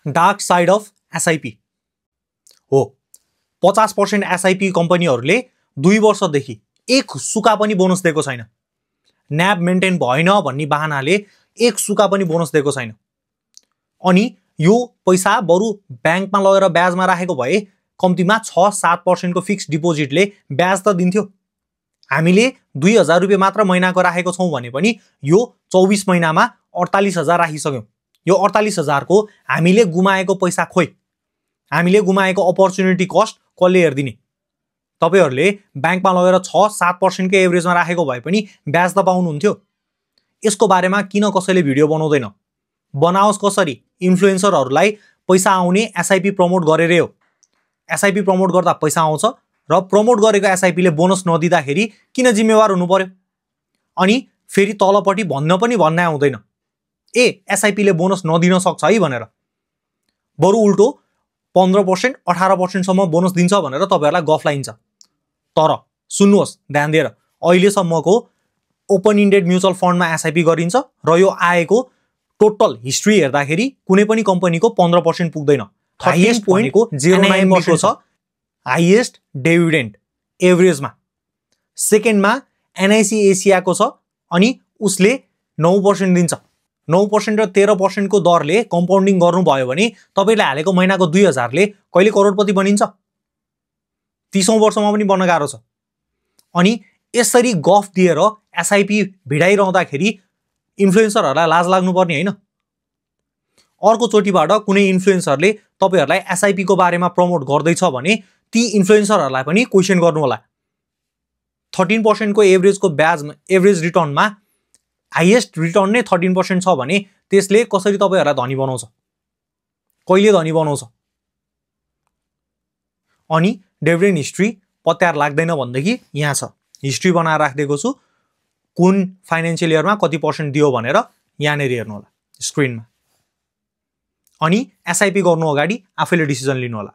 Dark side of SIP हो 50% SIP कम्पनीहरूले 2 वर्षदेखि एक सुका पनि बोनस दिएको छैन। न्याब मेन्टेन भएन भन्ने बहानाले एक सुका पनि बोनस दिएको छैन। अनि यो पैसा बरु ब्याङ्कमा लगेर ब्याजमा राखेको भए कम्तीमा 6-7% को फिक्स डिपोजिटले ब्याज त दिन्थ्यो। हामीले 2000 रुपियाँ मात्र महिनाको राखेको छौं भने पनि यो 24 महिनामा 48,000 राखिसक्यौं। यो 48,000 को हामीले गुमाएको पैसा खोइ, हामीले गुमाएको अपर्च्युनिटी कस्ट कसले हेर्दिने? तपाईहरुले ब्याङ्कमा लगेर 6-7% को एभरेजमा राखेको भए पनि ब्याज त पाउनुहुन्थ्यो। यसको बारेमा किन कसैले भिडियो बनाउँदैन? बनाओस् कसरी? इन्फ्लुएन्सरहरूलाई पैसा आउने एसआइपी प्रमोट गरेरै हो। एसआइपी प्रमोट गर्दा पैसा आउँछ र प्रमोट गरेको एसआइपी ले बोनस नदिँदाखेरि किन जिम्मेवार हुनु पर्यो? अनि फेरि तलपट्टि भन्न आउँदैन ए एसआइपी ले बोनस नदिन सक्छ है भनेर। बरु उल्टो 15% 18% सम्म बोनस दिन्छ भनेर तपाईहरुलाई गफ लाइन्छ। तर सुन्नुहोस् ध्यान दिएर, अहिलेसम्मको ओपन इन्डेड म्युचुअल फन्डमा एसआइपी गरिन्छ र यो आएको टोटल हिस्ट्री हेर्दाखेरि कुनै पनि कम्पनीको 15% पुग्दैन। हाईएस्ट भनेको 0.09% छ, हाईएस्ट डिभिडेन्ड एभरेजमा। सेकेन्डमा एनआईसी एसियाको छ अनि उसले 9% दिन्छ। 9% र 13% को दरले कम्पाउन्डिङ गर्नुभयो भने तपाईले हालेको महिनाको 2000 ले कहिले करोडपति बनिन्छ? 30औं वर्षमा पनि बन्न गाह्रो छ। अनि यसरी गफ दिएर एसआइपी भिडाइरहँदाखेरि इन्फ्लुएन्सरहरूलाई लाज लाग्नुपर्ने हैन। अर्को चोटीबाट कुनै इन्फ्लुएन्सरले तपाईहरुलाई एसआइपी को बारेमा प्रमोट गर्दैछ भने ती इन्फ्लुएन्सरहरूलाई पनि क्वेशन गर्नु होला। 13% को एभरेज रिटर्नमा हाईएस्ट रिटर्न नै 13% छ भने त्यसले कसरी तपाईहरुलाई धनी बनाउँछ? कहिले धनी बनाउँछ? अनि डिभिडेन्ड हिस्ट्री पत्यार लाग्दैन भन्देखि यहाँ छ, हिस्ट्री बनाएर राखिदिएको छु। कुन फाइनान्शियल इयरमा कति % दियो भनेर यहाँनेर हेर्नु होला स्क्रिनमा। अनि एसआइपी गर्नु अगाडि आफैले डिसिजन लिनु होला।